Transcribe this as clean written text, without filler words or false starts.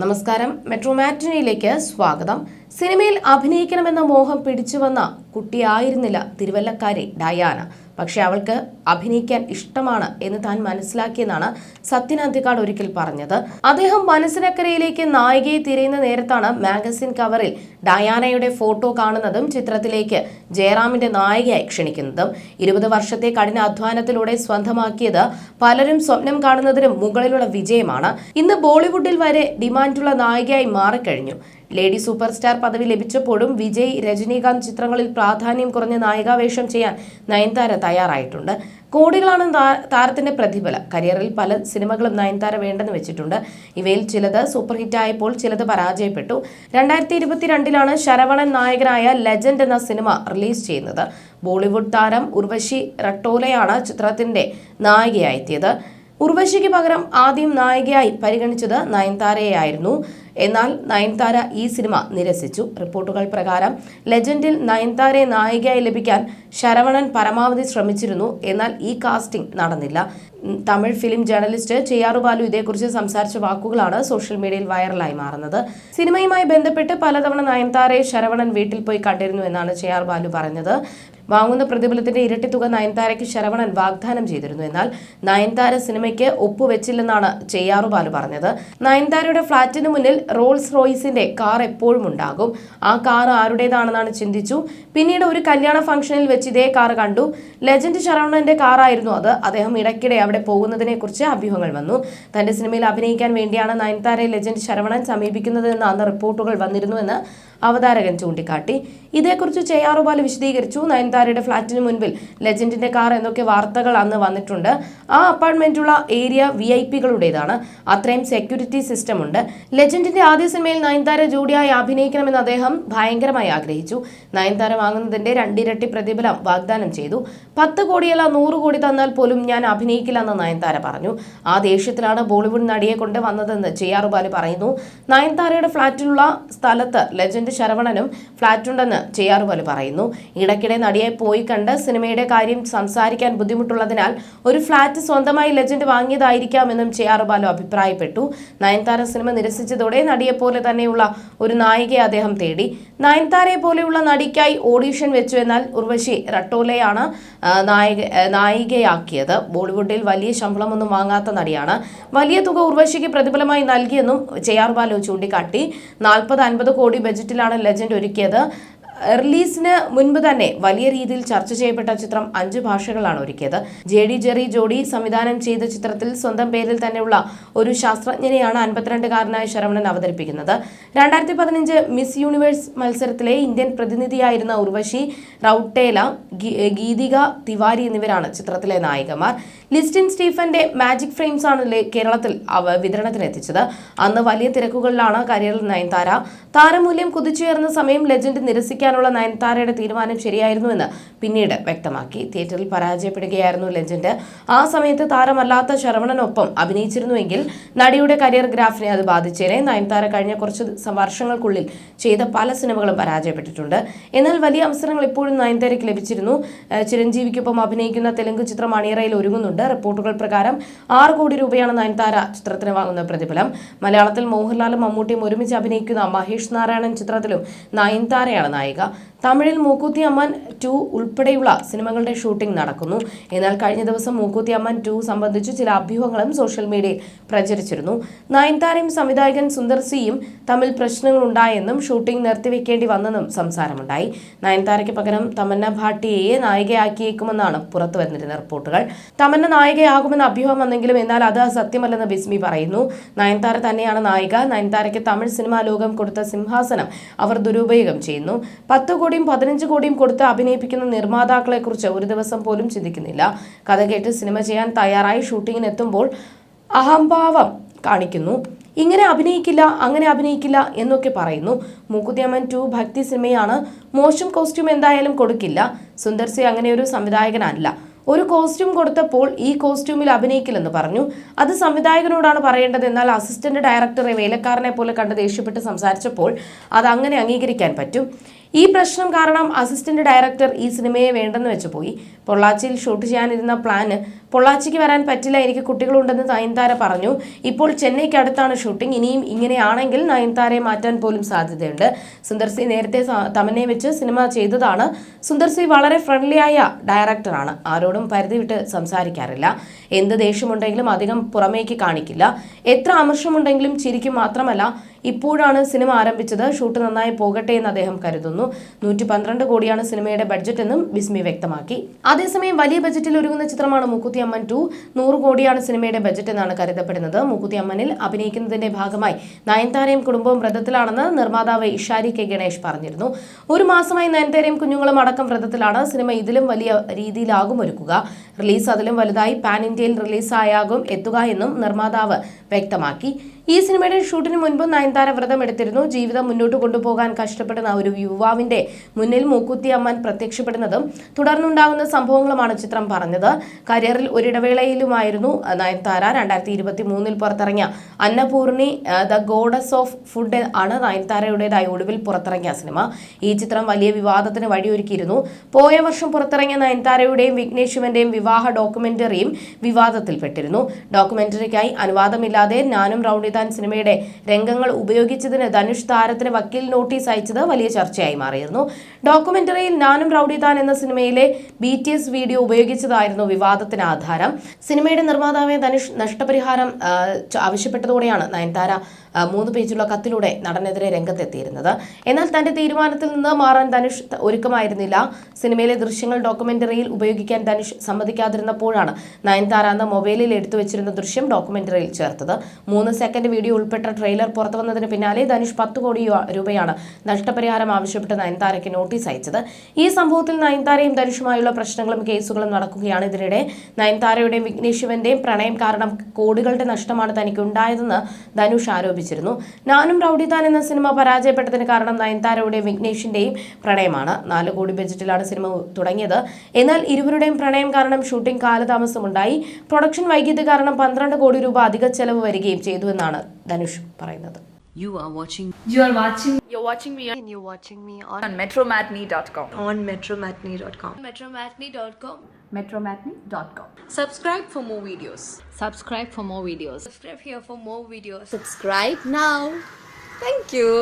നമസ്കാരം. മെട്രോ മാറ്റിനിയിലേക്ക് സ്വാഗതം. സിനിമയിൽ അഭിനയിക്കണമെന്ന മോഹം പിടിച്ചുവന്ന കുട്ടിയായിരുന്നില്ല തിരുവല്ലക്കാരി ഡയാന. പക്ഷെ അവൾക്ക് അഭിനയിക്കാൻ ഇഷ്ടമാണ് എന്ന് താൻ മനസ്സിലാക്കിയെന്നാണ് സത്യൻ അന്തിക്കാട് ഒരിക്കൽ പറഞ്ഞത്. അദ്ദേഹം മനസ്സിനക്കരയിലേക്ക് നായികയെ തിരയുന്ന നേരത്താണ് മാഗസിൻ കവറിൽ ഡയാനയുടെ ഫോട്ടോ കാണുന്നതും ചിത്രത്തിലേക്ക് ജയറാമിന്റെ നായികയായി ക്ഷണിക്കുന്നതും. 20 വർഷത്തെ കഠിന അധ്വാനത്തിലൂടെ സ്വന്തമാക്കിയത് പലരും സ്വപ്നം കാണുന്നതിനും മുകളിലുള്ള വിജയമാണ്. ഇന്ന് ബോളിവുഡിൽ വരെ ഡിമാൻഡുള്ള നായികയായി മാറിക്കഴിഞ്ഞു. ലേഡി സൂപ്പർ സ്റ്റാർ പദവി ലഭിച്ചപ്പോഴും വിജയ്, രജനീകാന്ത് ചിത്രങ്ങളിൽ പ്രാധാന്യം കുറഞ്ഞ നായികാവേഷം ചെയ്യാൻ നയൻതാര തയ്യാറായിട്ടുണ്ട്. കോടികളാണ് താരത്തിന്റെ പ്രതിഫലം. കരിയറിൽ പല സിനിമകളും നയൻതാര വേണ്ടെന്ന് വെച്ചിട്ടുണ്ട്. ഇവയിൽ ചിലത് സൂപ്പർ ഹിറ്റായപ്പോൾ ചിലത് പരാജയപ്പെട്ടു. 2022 ശരവണൻ നായകനായ ലെജൻഡ് എന്ന സിനിമ റിലീസ് ചെയ്യുന്നത്. ബോളിവുഡ് താരം ഉർവശി റട്ടോലയാണ് ചിത്രത്തിന്റെ നായികയായെത്തിയത്. ഉർവശിക്ക് പകരം ആദ്യം നായികയായി പരിഗണിച്ചത് നയൻതാരയായിരുന്നു. എന്നാൽ നയൻതാര ഈ സിനിമ നിരസിച്ചു. റിപ്പോർട്ടുകൾ പ്രകാരം ലെജൻഡിൽ നയൻതാരയെ നായികയായി ലഭിക്കാൻ ശരവണൻ പരമാവധി ശ്രമിച്ചിരുന്നു. എന്നാൽ ഈ കാസ്റ്റിംഗ് നടന്നില്ല. തമിഴ് ഫിലിം ജേർണലിസ്റ്റ് ചെയ്യാറു ബാലു ഇതേക്കുറിച്ച് സംസാരിച്ച വാക്കുകളാണ് സോഷ്യൽ മീഡിയയിൽ വൈറലായി മാറുന്നത്. സിനിമയുമായി ബന്ധപ്പെട്ട് പലതവണ നയൻതാരയെ ശരവണൻ വീട്ടിൽ പോയി കണ്ടിരുന്നു എന്നാണ് ചെയ്യാറു ബാലു പറഞ്ഞത്. വാങ്ങുന്ന പ്രതിഫലത്തിന്റെ ഇരട്ടി തുക നയൻതാരയ്ക്ക് ശരവണൻ വാഗ്ദാനം ചെയ്തിരുന്നു. എന്നാൽ നയൻതാര സിനിമയ്ക്ക് ഒപ്പുവെച്ചില്ലെന്നാണ് ചെയ്യാറു ബാലു പറഞ്ഞത്. നയൻതാരയുടെ ഫ്ളാറ്റിന് മുന്നിൽ റോൾസ് റോയ്സിന്റെ കാർ എപ്പോഴും ഉണ്ടാകും. ആ കാർ ആരുടേതാണെന്നാണ് ചിന്തിച്ചു. പിന്നീട് ഒരു കല്യാണ ഫംഗ്ഷനിൽ വെച്ച് ഇതേ കാർ കണ്ടു. ലെജൻഡ് ശരവണന്റെ കാറായിരുന്നു അത്. അദ്ദേഹം ഇടയ്ക്കിടെ അവിടെ പോകുന്നതിനെ കുറിച്ച് അഭ്യൂഹങ്ങൾ വന്നു. തന്റെ സിനിമയിൽ അഭിനയിക്കാൻ വേണ്ടിയാണ് നയൻതാരയെ ലെജൻഡ് ശരവണൻ സമീപിക്കുന്നതെന്ന് അന്ന് റിപ്പോർട്ടുകൾ വന്നിരുന്നുവെന്ന് അവതാരകൻ ചൂണ്ടിക്കാട്ടി. ഇതേക്കുറിച്ച് ചെയ്യാറു ബാലു വിശദീകരിച്ചു. നയൻതാരയുടെ ഫ്ളാറ്റിന് മുൻപിൽ ലെജൻഡിന്റെ കാർ എന്നൊക്കെ വാർത്തകൾ അന്ന് വന്നിട്ടുണ്ട്. ആ അപ്പാർട്ട്മെന്റുള്ള ഏരിയ VIP-കളുടേതാണ്. അത്രയും സെക്യൂരിറ്റി സിസ്റ്റം ഉണ്ട്. ലെജൻഡിന്റെ ആദ്യ സിനിമയിൽ നയൻതാര ജോഡിയായി അഭിനയിക്കണമെന്ന് അദ്ദേഹം ഭയങ്കരമായി ആഗ്രഹിച്ചു. നയൻതാര വാങ്ങുന്നതിന്റെ 2 ഇരട്ടി പ്രതിഫലം വാഗ്ദാനം ചെയ്തു. 10 കോടിയല്ല 100 കോടി തന്നാൽ പോലും ഞാൻ അഭിനയിക്കില്ലെന്ന് നയൻതാര പറഞ്ഞു. ആ ദേഷ്യത്തിലാണ് ബോളിവുഡ് നടിയെ കൊണ്ട് വന്നതെന്ന് ചെയ്യാറു ബാലു പറയുന്നു. നയൻതാരയുടെ ഫ്ളാറ്റിലുള്ള സ്ഥലത്ത് ലെജൻഡ് ശരവണനും ഫ്ളാറ്റുണ്ടെന്ന് ചെയ്യാറു ബാലു പറയുന്നു. ഇടയ്ക്കിടെ നടിയെ പോയി കണ്ട് സിനിമയുടെ കാര്യം സംസാരിക്കാൻ ബുദ്ധിമുട്ടുള്ളതിനാൽ ഒരു ഫ്ളാറ്റ് സ്വന്തമായി ലെജൻഡ് വാങ്ങിയതായിരിക്കാമെന്നും ചെയ്യാറു ബാലു അഭിപ്രായപ്പെട്ടു. നയൻതാര സിനിമ നിരസിച്ചതോടെ നടിയെപ്പോലെ തന്നെയുള്ള ഒരു നായികയെ അദ്ദേഹം തേടി. നയൻതാരയെ പോലെയുള്ള നടിക്കായി ഓഡീഷൻ വെച്ചു. എന്നാൽ ഉർവശി റട്ടോലയാണ് നായികയാക്കിയത്. ബോളിവുഡിൽ വലിയ ശമ്പളമൊന്നും വാങ്ങാത്ത നടിയാണ്. വലിയ തുക ഉർവശിക്ക് പ്രതിഫലമായി നൽകിയെന്നും ചെയ്യാറു ബാലു ചൂണ്ടിക്കാട്ടി. 40-50 കോടി ബജറ്റിലാണ് ലെജൻഡ് ഒരുക്കിയത്. റിലീസിന് മുൻപ് തന്നെ വലിയ രീതിയിൽ ചർച്ച ചെയ്യപ്പെട്ട ചിത്രം 5 ഭാഷകളാണ് ഒരുക്കിയത്. JD ജെറി ജോഡി സംവിധാനം ചെയ്ത ചിത്രത്തിൽ സ്വന്തം പേരിൽ തന്നെയുള്ള ഒരു ശാസ്ത്രജ്ഞനെയാണ് 52-കാരനായ ശരവണൻ അവതരിപ്പിക്കുന്നത്. 2015 മിസ് യൂണിവേഴ്സ് മത്സരത്തിലെ ഇന്ത്യൻ പ്രതിനിധിയായിരുന്ന ഉർവശി റൌട്ടേല, ഗീതിക തിവാരി എന്നിവരാണ് ചിത്രത്തിലെ നായികമാർ. ലിസ്റ്റിൻ സ്റ്റീഫന്റെ മാജിക് ഫ്രെയിംസ് ആണ് കേരളത്തിൽ വിതരണത്തിനെത്തിച്ചത്. അന്ന് വലിയ തിരക്കുകളിലാണ് കരിയറിൽ നയൻതാര. താരമൂല്യം കുതിച്ചുയർന്ന സമയം ലെജൻഡ് നിരസിക്കാനുള്ള നയൻതാരയുടെ തീരുമാനം ശരിയായിരുന്നുവെന്ന് പിന്നീട് വ്യക്തമാക്കി. തിയേറ്ററിൽ പരാജയപ്പെടുകയായിരുന്നു ലെജൻഡ്. ആ സമയത്ത് താരമല്ലാത്ത ശരവണനൊപ്പം അഭിനയിച്ചിരുന്നുവെങ്കിൽ നടിയുടെ കരിയർ ഗ്രാഫിനെ അത് ബാധിച്ചേനെ. നയൻതാര കഴിഞ്ഞ കുറച്ച് വർഷങ്ങൾക്കുള്ളിൽ ചെയ്ത പല സിനിമകളും പരാജയപ്പെട്ടിട്ടുണ്ട്. എന്നാൽ വലിയ അവസരങ്ങൾ ഇപ്പോഴും നയൻതാരയ്ക്ക് ലഭിച്ചിരുന്നു. ചിരഞ്ജീവിക്കൊപ്പം അഭിനയിക്കുന്ന തെലുങ്ക് ചിത്രം അണിയറയിൽ ഒരുങ്ങുന്നുണ്ട്. റിപ്പോർട്ടുകൾ പ്രകാരം 6 കോടി രൂപയാണ് നയൻതാര ചിത്രത്തിന് വാങ്ങുന്ന പ്രതിഫലം. മലയാളത്തിൽ മോഹൻലാലും മമ്മൂട്ടിയും ഒരുമിച്ച് അഭിനയിക്കുന്ന മഹേഷ് നാരായണൻ ചിത്രത്തിലും നയൻതാരയാണ് നായിക. തമിഴിൽ മൂക്കുത്തി അമ്മൻ 2 ഉൾപ്പെടെയുള്ള സിനിമകളുടെ ഷൂട്ടിംഗ് നടക്കുന്നു. എന്നാൽ കഴിഞ്ഞ ദിവസം മൂക്കുത്തി അമ്മൻ 2 സംബന്ധിച്ച് ചില അഭ്യൂഹങ്ങളും സോഷ്യൽ മീഡിയയിൽ പ്രചരിച്ചിരുന്നു. നയൻതാരയും സംവിധായകൻ സുന്ദർ സിയും തമ്മിൽ പ്രശ്നങ്ങളുണ്ടായെന്നും ഷൂട്ടിംഗ് നിർത്തിവെക്കേണ്ടി വന്നെന്നും സംസാരമുണ്ടായി. നയൻതാരയ്ക്ക് പകരം തമന്ന ഭാട്ടിയയെ നായികയാക്കിയേക്കുമെന്നാണ് പുറത്തുവന്നിരുന്ന റിപ്പോർട്ടുകൾ. തമന്ന നായികയാകുമെന്ന അഭ്യൂഹം വന്നെങ്കിലും എന്നാൽ അത് സത്യമല്ലെന്ന് ബിസ്മി പറയുന്നു. നയൻതാര തന്നെയാണ് നായിക. നയൻതാരയ്ക്ക് തമിഴ് സിനിമാ ലോകം കൊടുത്ത സിംഹാസനം അവർ ദുരുപയോഗം ചെയ്യുന്നു. 10 കോടിയും 15 കോടിയും കൊടുത്ത് അഭിനയിപ്പിക്കുന്ന നിർമ്മാതാക്കളെ കുറിച്ച് ഒരു ദിവസം പോലും ചിന്തിക്കുന്നില്ല. കഥ കേട്ട് സിനിമ ചെയ്യാൻ തയ്യാറായി ഷൂട്ടിങ്ങിന് എത്തുമ്പോൾ അഹംഭാവം കാണിക്കുന്നു. ഇങ്ങനെ അഭിനയിക്കില്ല, അങ്ങനെ അഭിനയിക്കില്ല എന്നൊക്കെ പറയുന്നു. മൂക്കുത്തിയമ്മൻ 2 ഭക്തി സിനിമയാണ്. മോശം കോസ്റ്റ്യൂം എന്തായാലും കൊടുക്കില്ല. സുന്ദർ സി അങ്ങനെ ഒരു സംവിധായകനല്ല. ഒരു കോസ്റ്റ്യൂം കൊടുത്തപ്പോൾ ഈ കോസ്റ്റ്യൂമിൽ അഭിനയിക്കില്ലെന്ന് പറഞ്ഞു. അത് സംവിധായകനോടാണ് പറയേണ്ടത്. എന്നാൽ അസിസ്റ്റന്റ് ഡയറക്ടറെ വേലക്കാരനെ പോലെ കണ്ട് ദേഷ്യപ്പെട്ട് സംസാരിച്ചപ്പോൾ അത് അങ്ങനെ അംഗീകരിക്കാൻ പറ്റും. ഈ പ്രശ്നം കാരണം അസിസ്റ്റന്റ് ഡയറക്ടർ ഈ സിനിമയെ വേണ്ടെന്ന് വെച്ചു പോയി. പൊള്ളാച്ചിയിൽ ഷൂട്ട് ചെയ്യാനിരുന്ന പ്ലാന് പൊള്ളാച്ചിക്ക് വരാൻ പറ്റില്ല, എനിക്ക് കുട്ടികളുണ്ടെന്ന് നയൻതാര പറഞ്ഞു. ഇപ്പോൾ ചെന്നൈക്ക് അടുത്താണ് ഷൂട്ടിംഗ്. ഇനിയും ഇങ്ങനെയാണെങ്കിൽ നയൻതാരയെ മാറ്റാൻ പോലും സാധ്യതയുണ്ട്. സുന്ദർ സി നേരത്തെ തമന്നയെ വെച്ച് സിനിമ ചെയ്തതാണ്. സുന്ദർ സി വളരെ ഫ്രണ്ട്ലിയായ ഡയറക്ടറാണ്. ആരോടും പരിധി വിട്ട് സംസാരിക്കാറില്ല. എന്ത് ദേഷ്യമുണ്ടെങ്കിലും അധികം പുറമേക്ക് കാണിക്കില്ല. എത്ര അമർഷമുണ്ടെങ്കിലും ചിരിക്കും. മാത്രമല്ല ഇപ്പോഴാണ് സിനിമ ആരംഭിച്ചത്, ഷൂട്ട് നന്നായി പോകട്ടെ എന്ന് അദ്ദേഹം കരുതുന്നു. 112 കോടിയാണ് സിനിമയുടെ ബഡ്ജറ്റ് എന്നും ബിസ്മി വ്യക്തമാക്കി. അതേസമയം വലിയ ബഡ്ജറ്റിൽ ഒരുങ്ങുന്ന ചിത്രമാണ് മൂക്കുത്തി അമ്മൻ 2. 100 കോടിയാണ് സിനിമയുടെ ബഡ്ജറ്റ് എന്നാണ് കരുതപ്പെടുന്നത്. മൂക്കുത്തി അമ്മനിൽ അഭിനയിക്കുന്നതിന്റെ ഭാഗമായി നയൻതാരയും കുടുംബവും വ്രതത്തിലാണെന്ന് നിർമ്മാതാവ് ഇഷാരി കെ ഗണേഷ് പറഞ്ഞിരുന്നു. ഒരു മാസമായി നയൻതാരയും കുഞ്ഞുങ്ങളും അടക്കം വ്രതത്തിലാണ്. സിനിമ ഇതിലും വലിയ രീതിയിലാകും ഒരുക്കുക. റിലീസ് അതിലും വലുതായി പാൻ ഇന്ത്യയിൽ റിലീസായാകും എത്തുക എന്നും നിർമ്മാതാവ് വ്യക്തമാക്കി. ഈ സിനിമയുടെ ഷൂട്ടിന് മുൻപ് നയൻതാര വ്രതം എടുത്തിരുന്നു. ജീവിതം മുന്നോട്ട് കൊണ്ടുപോകാൻ കഷ്ടപ്പെടുന്ന ഒരു യുവാവിന്റെ മുന്നിൽ മൂക്കുത്തി അമ്മൻ പ്രത്യക്ഷപ്പെടുന്നതും തുടർന്നുണ്ടാകുന്ന സംഭവങ്ങളുമാണ് ചിത്രം പറഞ്ഞത്. കരിയറിൽ ഒരിടവേളയിലുമായിരുന്നു നയൻതാര. 2023 പുറത്തിറങ്ങിയ Annapoorni the goddess of food ആണ് നയൻതാരയുടേതായി ഒടുവിൽ പുറത്തിറങ്ങിയ സിനിമ. ഈ ചിത്രം വലിയ വിവാദത്തിന് വഴിയൊരുക്കിയിരുന്നു. പോയ വർഷം പുറത്തിറങ്ങിയ നയൻതാരയുടെയും വിഘ്നേഷ് ശിവന്റെയും വിവാഹ ഡോക്യുമെന്ററിയും വിവാദത്തിൽപ്പെട്ടിരുന്നു. ഡോക്യുമെന്ററിക്കായി അനുവാദമില്ലാതെ ഞാനും റൌഡി സിനിമയുടെ രംഗങ്ങൾ ഉപയോഗിച്ചതിന് ധനുഷ് താരത്തിന് വക്കീൽ നോട്ടീസ് അയച്ചത് വലിയ ചർച്ചയായി മാറിയിരുന്നു. ഡോക്യുമെന്ററിയിൽ ഞാനും റൌഡി താൻ എന്ന സിനിമയിലെ BTS വീഡിയോ ഉപയോഗിച്ചതായിരുന്നു വിവാദത്തിന് ആധാരം. സിനിമയുടെ നിർമ്മാതാവെ ധനുഷ് നഷ്ടപരിഹാരം ആവശ്യപ്പെട്ടതോടെയാണ് നയൻതാര 3 പേജുള്ള കത്തിലൂടെ നടനെതിരെ രംഗത്തെത്തിയിരുന്നത്. എന്നാൽ തന്റെ തീരുമാനത്തിൽ നിന്ന് മാറാൻ ധനുഷ് ഒരുക്കമായിരുന്നില്ല. സിനിമയിലെ ദൃശ്യങ്ങൾ ഡോക്യുമെന്ററിയിൽ ഉപയോഗിക്കാൻ ധനുഷ് സമ്മതിക്കാതിരുന്നപ്പോഴാണ് നയൻതാര അന്ന് മൊബൈലിൽ എടുത്തു വെച്ചിരുന്ന ദൃശ്യം ഡോക്യുമെന്ററിയിൽ ചേർത്തത്. 3 സെക്കൻഡ് വീഡിയോ ഉൾപ്പെട്ട ട്രെയിലർ പുറത്തു വന്നതിന് പിന്നാലെ ധനുഷ് 10 കോടി രൂപയാണ് നഷ്ടപരിഹാരം ആവശ്യപ്പെട്ട് നയൻതാരയ്ക്ക് നോട്ടീസ് അയച്ചത്. ഈ സംഭവത്തിൽ നയൻതാരയും ധനുഷുമായുള്ള പ്രശ്നങ്ങളും കേസുകളും നടക്കുകയാണ്. ഇതിനിടെ നയൻതാരയുടെയും വിഘ്നേഷ് ശിവന്റെയും പ്രണയം കാരണം കോടികളുടെ നഷ്ടമാണ് തനിക്കുണ്ടായതെന്ന് ധനുഷ് ആരോപിച്ചിരുന്നു. ഞാനും റൌഡി താൻ എന്ന സിനിമ പരാജയപ്പെട്ടതിന് കാരണം നയൻതാരയുടെയും വിഘ്നേഷിന്റെയും പ്രണയമാണ്. 4 കോടി ബഡ്ജറ്റിലാണ് സിനിമ തുടങ്ങിയത്. എന്നാൽ ഇരുവരുടെയും പ്രണയം കാരണം ഷൂട്ടിംഗ് കാലതാമസമുണ്ടായി. പ്രൊഡക്ഷൻ വൈകിയത് കാരണം 12 കോടി രൂപ അധിക ചെലവ് വരികയും ചെയ്തുവെന്നാണ് ധനുഷ് പറയുന്നത്. You're watching me on metromatney.com. metromatney.com. Subscribe for more videos. Subscribe here for more videos. Subscribe now. Thank you.